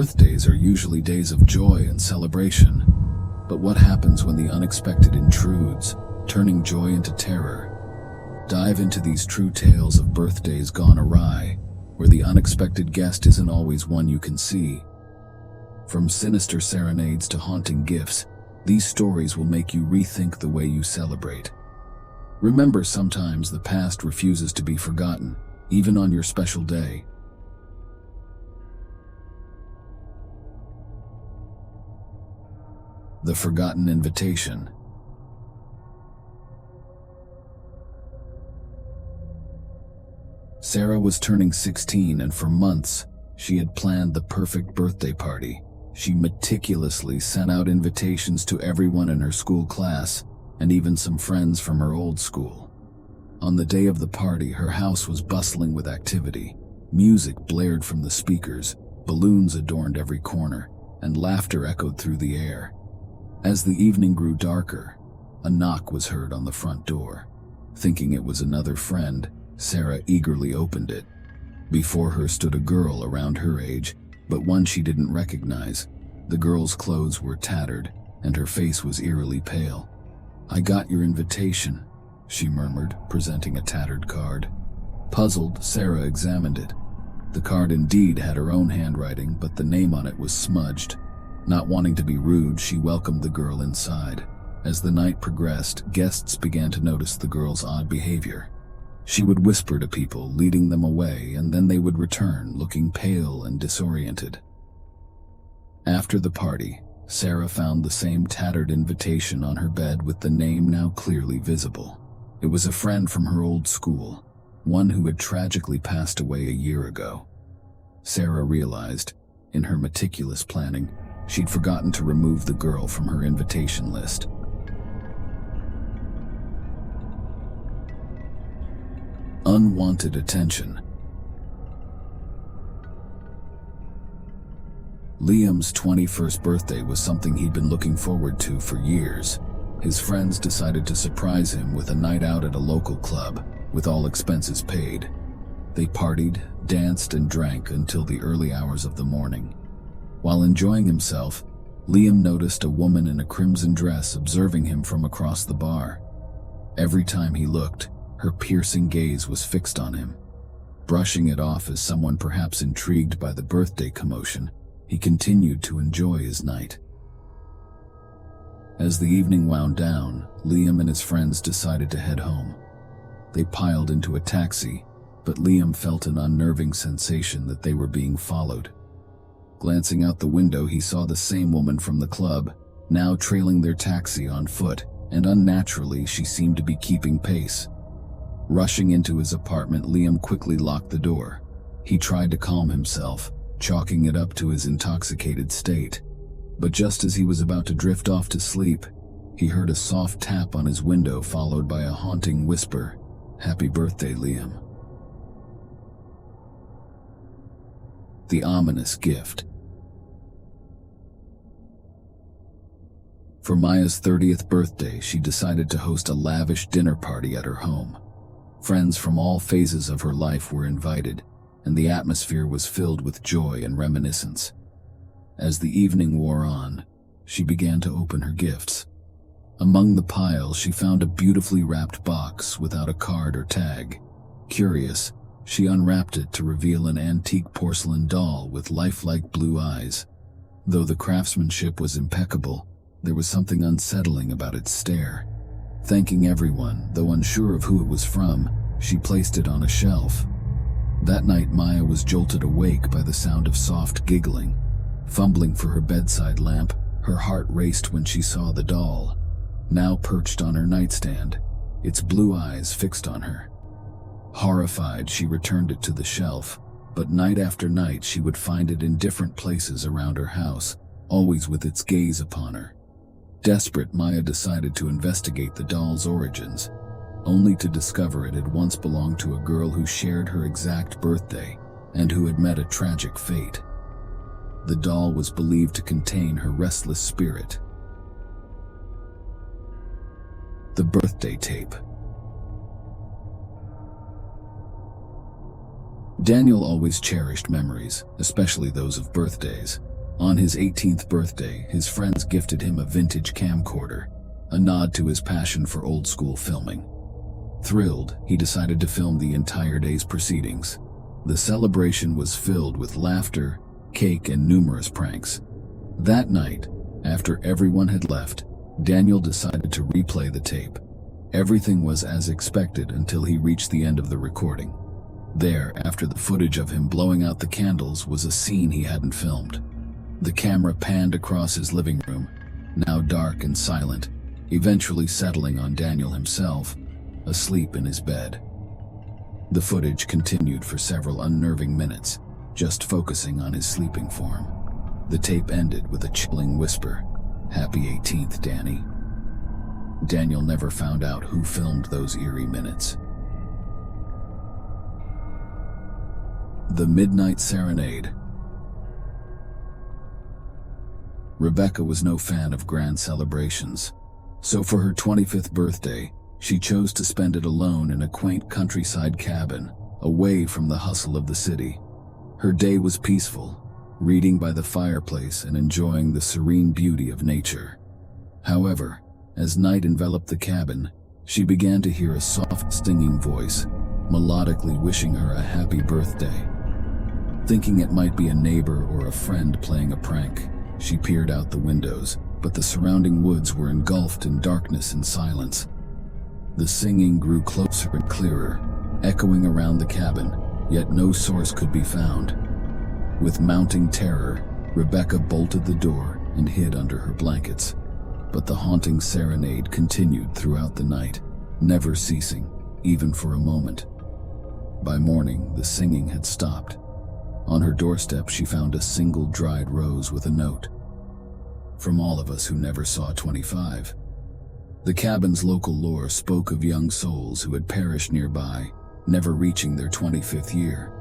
Birthdays are usually days of joy and celebration. But what happens when the unexpected intrudes, turning joy into terror? Dive into these true tales of birthdays gone awry, where the unexpected guest isn't always one you can see. From sinister serenades to haunting gifts, these stories will make you rethink the way you celebrate. Remember, sometimes the past refuses to be forgotten, even on your special day. The Forgotten Invitation. Sarah was turning 16, and for months, she had planned the perfect birthday party. She meticulously sent out invitations to everyone in her school class, and even some friends from her old school. On the day of the party, her house was bustling with activity. Music blared from the speakers, balloons adorned every corner, and laughter echoed through the air. As the evening grew darker, a knock was heard on the front door. Thinking it was another friend, Sarah eagerly opened it. Before her stood a girl around her age, but one she didn't recognize. The girl's clothes were tattered, and her face was eerily pale. "I got your invitation," she murmured, presenting a tattered card. Puzzled, Sarah examined it. The card indeed had her own handwriting, but the name on it was smudged. Not wanting to be rude, she welcomed the girl inside. As the night progressed, guests began to notice the girl's odd behavior. She would whisper to people, leading them away, and then they would return, looking pale and disoriented. After the party, Sarah found the same tattered invitation on her bed with the name now clearly visible. It was a friend from her old school, one who had tragically passed away a year ago. Sarah realized, in her meticulous planning, she'd forgotten to remove the girl from her invitation list. Unwanted attention. Liam's 21st birthday was something he'd been looking forward to for years. His friends decided to surprise him with a night out at a local club, with all expenses paid. They partied, danced, and drank until the early hours of the morning. While enjoying himself, Liam noticed a woman in a crimson dress observing him from across the bar. Every time he looked, her piercing gaze was fixed on him. Brushing it off as someone perhaps intrigued by the birthday commotion, he continued to enjoy his night. As the evening wound down, Liam and his friends decided to head home. They piled into a taxi, but Liam felt an unnerving sensation that they were being followed. Glancing out the window, he saw the same woman from the club, now trailing their taxi on foot, and unnaturally, she seemed to be keeping pace. Rushing into his apartment, Liam quickly locked the door. He tried to calm himself, chalking it up to his intoxicated state. But just as he was about to drift off to sleep, he heard a soft tap on his window followed by a haunting whisper, "Happy birthday, Liam." The ominous gift. For Maya's 30th birthday, she decided to host a lavish dinner party at her home. Friends from all phases of her life were invited, and the atmosphere was filled with joy and reminiscence. As the evening wore on, she began to open her gifts. Among the pile, she found a beautifully wrapped box without a card or tag. Curious, she unwrapped it to reveal an antique porcelain doll with lifelike blue eyes. Though the craftsmanship was impeccable, there was something unsettling about its stare. Thanking everyone, though unsure of who it was from, she placed it on a shelf. That night, Maya was jolted awake by the sound of soft giggling. Fumbling for her bedside lamp, her heart raced when she saw the doll, now perched on her nightstand, its blue eyes fixed on her. Horrified, she returned it to the shelf, but night after night she would find it in different places around her house, always with its gaze upon her. Desperate, Maya decided to investigate the doll's origins, only to discover it had once belonged to a girl who shared her exact birthday and who had met a tragic fate. The doll was believed to contain her restless spirit. The birthday tape. Daniel always cherished memories, especially those of birthdays. On his 18th birthday, his friends gifted him a vintage camcorder, a nod to his passion for old-school filming. Thrilled, he decided to film the entire day's proceedings. The celebration was filled with laughter, cake, and numerous pranks. That night, after everyone had left, Daniel decided to replay the tape. Everything was as expected until he reached the end of the recording. There, after the footage of him blowing out the candles, was a scene he hadn't filmed. The camera panned across his living room, now dark and silent, eventually settling on Daniel himself, asleep in his bed. The footage continued for several unnerving minutes, just focusing on his sleeping form. The tape ended with a chilling whisper, "Happy 18th, Danny." Daniel never found out who filmed those eerie minutes. The Midnight Serenade. Rebecca was no fan of grand celebrations, so for her 25th birthday, she chose to spend it alone in a quaint countryside cabin, away from the hustle of the city. Her day was peaceful, reading by the fireplace and enjoying the serene beauty of nature. However, as night enveloped the cabin, she began to hear a soft, singing voice, melodically wishing her a happy birthday. Thinking it might be a neighbor or a friend playing a prank, she peered out the windows, but the surrounding woods were engulfed in darkness and silence. The singing grew closer and clearer, echoing around the cabin, yet no source could be found. With mounting terror, Rebecca bolted the door and hid under her blankets. But the haunting serenade continued throughout the night, never ceasing, even for a moment. By morning, the singing had stopped. On her doorstep, she found a single dried rose with a note. From all of us who never saw 25. The cabin's local lore spoke of young souls who had perished nearby, never reaching their 25th year.